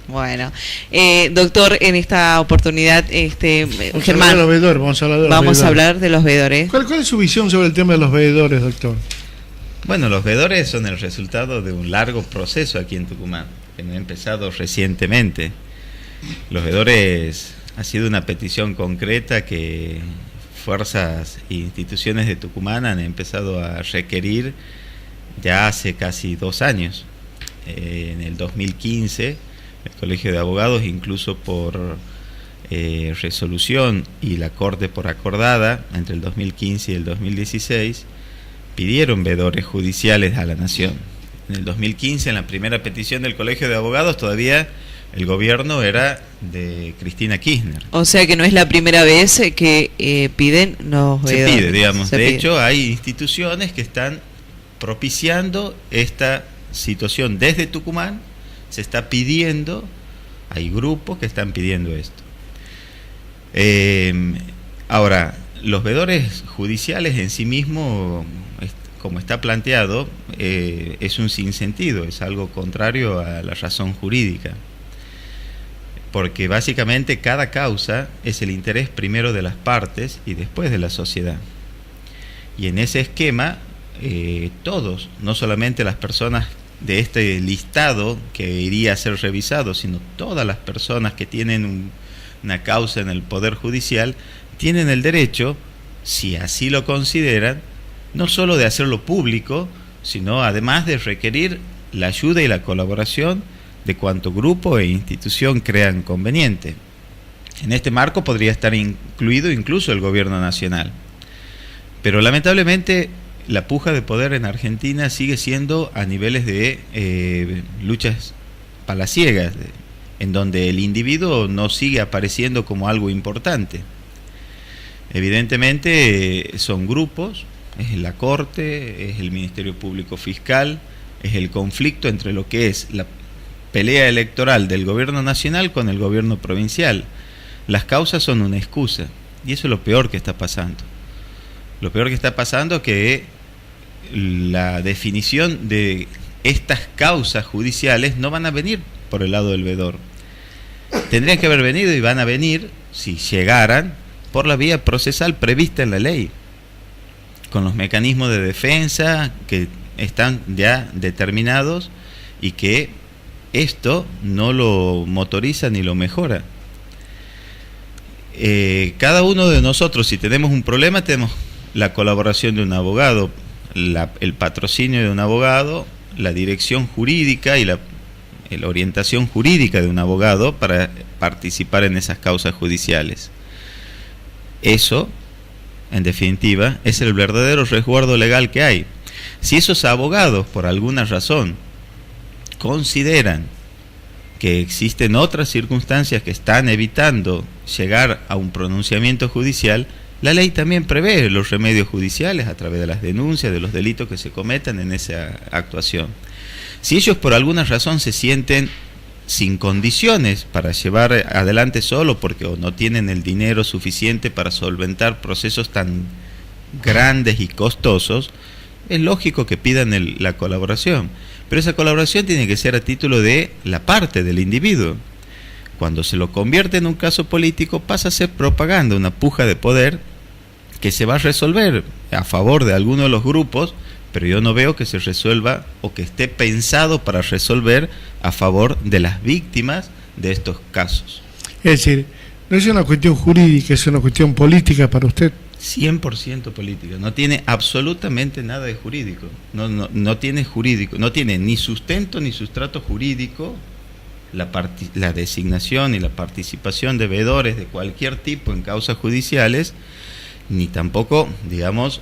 Bueno, doctor, en esta oportunidad, Germán, vamos a hablar de los veedores. ¿Cuál es su visión sobre el tema de los veedores, doctor? Bueno, los veedores son el resultado de un largo proceso aquí en Tucumán, que no ha empezado recientemente. Los veedores ha sido una petición concreta que fuerzas e instituciones de Tucumán han empezado a requerir ya hace casi 2 años. En el 2015, el Colegio de Abogados, incluso por resolución y la Corte por acordada, entre el 2015 y el 2016, pidieron veedores judiciales a la Nación. En el 2015, en la primera petición del Colegio de Abogados, todavía el gobierno era de Cristina Kirchner. O sea que no es la primera vez que piden los veedores. Se pide, digamos. De hecho, hay instituciones que están propiciando esta situación desde Tucumán. Se está pidiendo, hay grupos que están pidiendo esto. Ahora, los veedores judiciales en sí mismos, como está planteado, es un sinsentido, es algo contrario a la razón jurídica, porque básicamente cada causa es el interés primero de las partes y después de la sociedad. Y en ese esquema, todos, no solamente las personas de este listado que iría a ser revisado, sino todas las personas que tienen una causa en el Poder Judicial, tienen el derecho, si así lo consideran, no solo de hacerlo público, sino además de requerir la ayuda y la colaboración de cuanto grupo e institución crean conveniente. En este marco podría estar incluido incluso el gobierno nacional. Pero lamentablemente la puja de poder en Argentina sigue siendo a niveles de luchas palaciegas, en donde el individuo no sigue apareciendo como algo importante. Evidentemente son grupos, es la Corte, es el Ministerio Público Fiscal, es el conflicto entre lo que es la pelea electoral del gobierno nacional con el gobierno provincial. Las causas son una excusa, y eso es lo peor que está pasando. Lo peor que está pasando es que la definición de estas causas judiciales no van a venir por el lado del veedor. Tendrían que haber venido y van a venir, si llegaran, por la vía procesal prevista en la ley, con los mecanismos de defensa que están ya determinados y que esto no lo motoriza ni lo mejora. Cada uno de nosotros, si tenemos un problema, tenemos la colaboración de un abogado, el patrocinio de un abogado, la dirección jurídica y la orientación jurídica de un abogado para participar en esas causas judiciales. Eso, en definitiva, es el verdadero resguardo legal que hay. Si esos abogados, por alguna razón, consideran que existen otras circunstancias que están evitando llegar a un pronunciamiento judicial, la ley también prevé los remedios judiciales a través de las denuncias de los delitos que se cometan en esa actuación. Si ellos por alguna razón se sienten sin condiciones para llevar adelante solo porque o no tienen el dinero suficiente para solventar procesos tan grandes y costosos, es lógico que pidan la colaboración. Pero esa colaboración tiene que ser a título de la parte del individuo. Cuando se lo convierte en un caso político, pasa a ser propaganda, una puja de poder que se va a resolver a favor de alguno de los grupos, pero yo no veo que se resuelva o que esté pensado para resolver a favor de las víctimas de estos casos. Es decir, no es una cuestión jurídica, es una cuestión política para usted. 100% política, no tiene absolutamente nada de jurídico, no tiene jurídico, no tiene ni sustento ni sustrato jurídico la designación y la participación de veedores de cualquier tipo en causas judiciales, ni tampoco, digamos,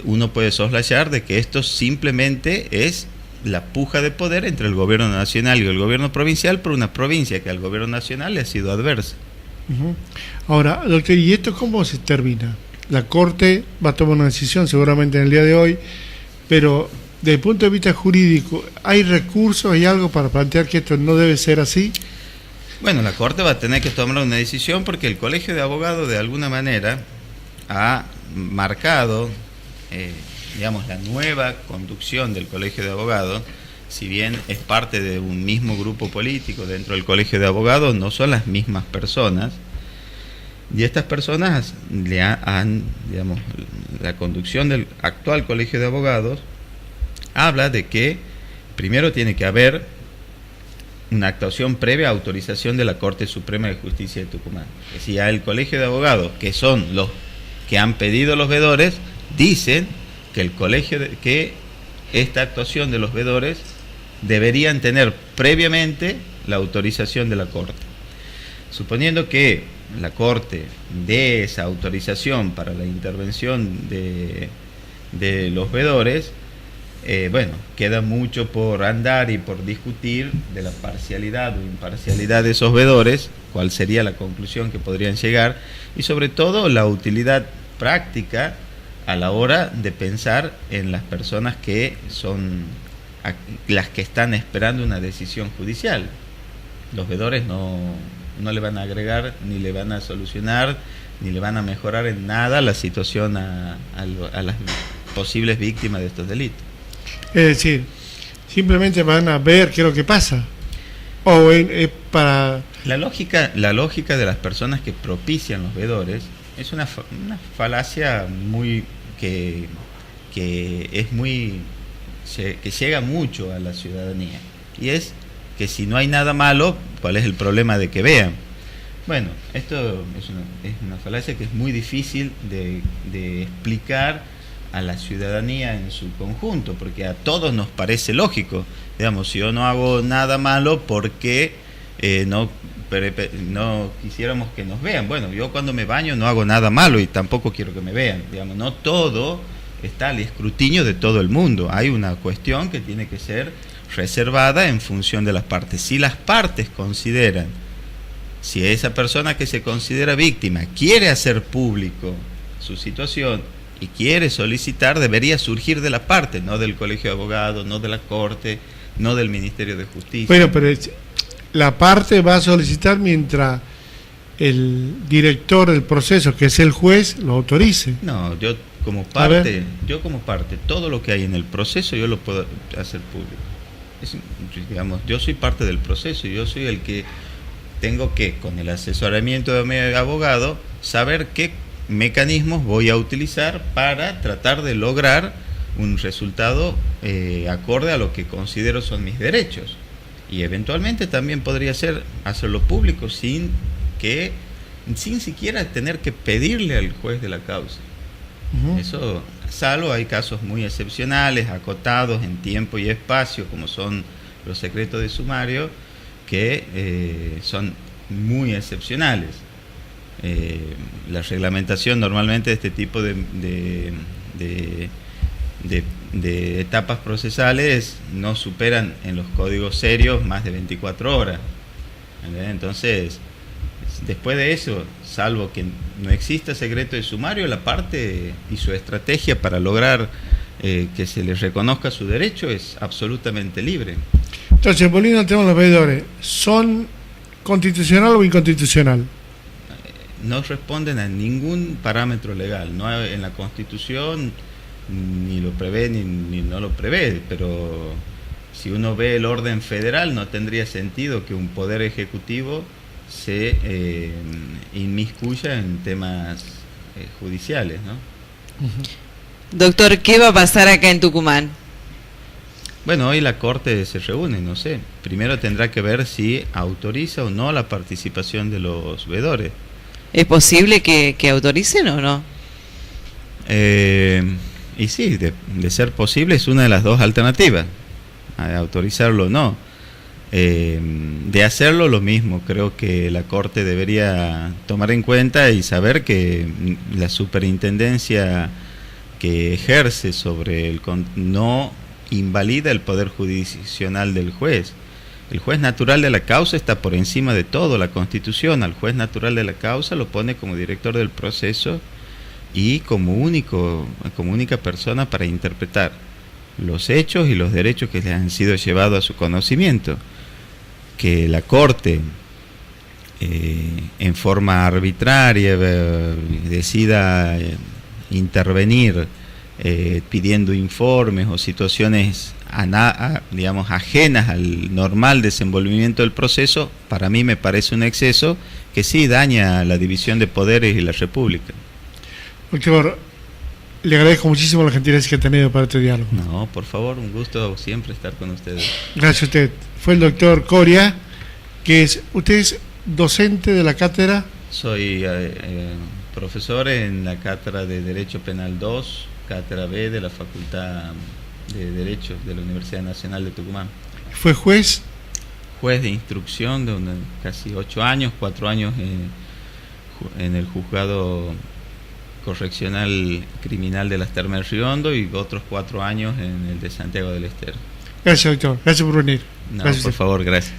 uno puede soslayar de que esto simplemente es la puja de poder entre el gobierno nacional y el gobierno provincial por una provincia que al gobierno nacional le ha sido adversa. Ahora, doctor, ¿y esto cómo se termina? La Corte va a tomar una decisión seguramente en el día de hoy, pero desde el punto de vista jurídico, ¿hay recursos, hay algo para plantear que esto no debe ser así? Bueno, la Corte va a tener que tomar una decisión porque el Colegio de Abogados de alguna manera ha marcado, digamos, la nueva conducción del Colegio de Abogados si bien es parte de un mismo grupo político dentro del Colegio de Abogados, no son las mismas personas. Y estas personas digamos, la conducción del actual Colegio de Abogados habla de que primero tiene que haber una actuación previa a autorización de la Corte Suprema de Justicia de Tucumán. Es decir, el Colegio de Abogados, que son los que han pedido los veedores, dicen que que esta actuación de los veedores deberían tener previamente la autorización de la Corte. Suponiendo que la Corte dé esa autorización para la intervención de los veedores, bueno, queda mucho por andar y por discutir de la parcialidad o imparcialidad de esos veedores, cuál sería la conclusión que podrían llegar, y sobre todo la utilidad práctica a la hora de pensar en las personas que son las que están esperando una decisión judicial. Los veedores no le van a agregar, ni le van a solucionar, ni le van a mejorar en nada la situación a las posibles víctimas de estos delitos. Es decir, simplemente van a ver qué es lo que pasa. O para... La lógica de las personas que propician los veedores es una falacia muy que llega mucho a la ciudadanía, y es que si no hay nada malo, ¿cuál es el problema de que vean? Bueno, esto es una falacia que es muy difícil de explicar a la ciudadanía en su conjunto, porque a todos nos parece lógico. Digamos, si yo no hago nada malo, ¿por qué no quisiéramos que nos vean? Bueno, yo cuando me baño no hago nada malo y tampoco quiero que me vean. Digamos, no todo está al escrutinio de todo el mundo. Hay una cuestión que tiene que ser reservada en función de las partes. Si las partes consideran, si esa persona que se considera víctima quiere hacer público su situación y quiere solicitar, debería surgir de la parte, no del Colegio de Abogados, no de la Corte, no del Ministerio de Justicia. Bueno, pero la parte va a solicitar mientras el director del proceso, que es el juez, lo autorice. No, yo como parte, todo lo que hay en el proceso yo lo puedo hacer público. Digamos, yo soy parte del proceso, yo soy el que tengo que, con el asesoramiento de mi abogado, saber qué mecanismos voy a utilizar para tratar de lograr un resultado acorde a lo que considero son mis derechos. Y eventualmente también podría ser hacerlo público sin siquiera tener que pedirle al juez de la causa. Eso, salvo hay casos muy excepcionales, acotados en tiempo y espacio, como son los secretos de sumario, que son muy excepcionales. La reglamentación normalmente de este tipo de etapas procesales no superan en los códigos serios más de 24 horas. Entonces, después de eso, salvo que no exista secreto de sumario, la parte y su estrategia para lograr que se les reconozca su derecho es absolutamente libre. Entonces, volviendo al tema de los veedores, ¿son constitucional o inconstitucional? No responden a ningún parámetro legal, no hay, en la Constitución ni lo prevé ni no lo prevé, pero si uno ve el orden federal no tendría sentido que un poder ejecutivo se inmiscuya en temas judiciales, ¿no? Doctor, ¿qué va a pasar acá en Tucumán? Bueno, hoy la Corte se reúne, no sé. Primero tendrá que ver si autoriza o no la participación de los veedores. ¿Es posible que autoricen o no? Y sí, de ser posible es una de las dos alternativas, autorizarlo o no. De hacerlo lo mismo, creo que la Corte debería tomar en cuenta y saber que la superintendencia que ejerce sobre no invalida el poder jurisdiccional del juez. El juez natural de la causa está por encima de todo. La Constitución al juez natural de la causa lo pone como director del proceso y como única persona para interpretar los hechos y los derechos que le han sido llevados a su conocimiento. Que la Corte en forma arbitraria decida intervenir pidiendo informes o situaciones digamos ajenas al normal desenvolvimiento del proceso, para mí me parece un exceso que sí daña la división de poderes y la República. Doctor, le agradezco muchísimo la gentileza que ha tenido para este diálogo. No, por favor, un gusto siempre estar con ustedes. Gracias a usted. Fue el doctor Coria, usted es docente de la cátedra. Soy profesor en la cátedra de Derecho Penal 2, cátedra B de la Facultad de Derecho de la Universidad Nacional de Tucumán. ¿Fue juez? Juez de instrucción de casi 8 años, 4 años en el juzgado correccional criminal de las Termas de Riondo y otros 4 años en el de Santiago del Estero. Gracias, doctor. Gracias por venir. No, gracias. por favor, gracias.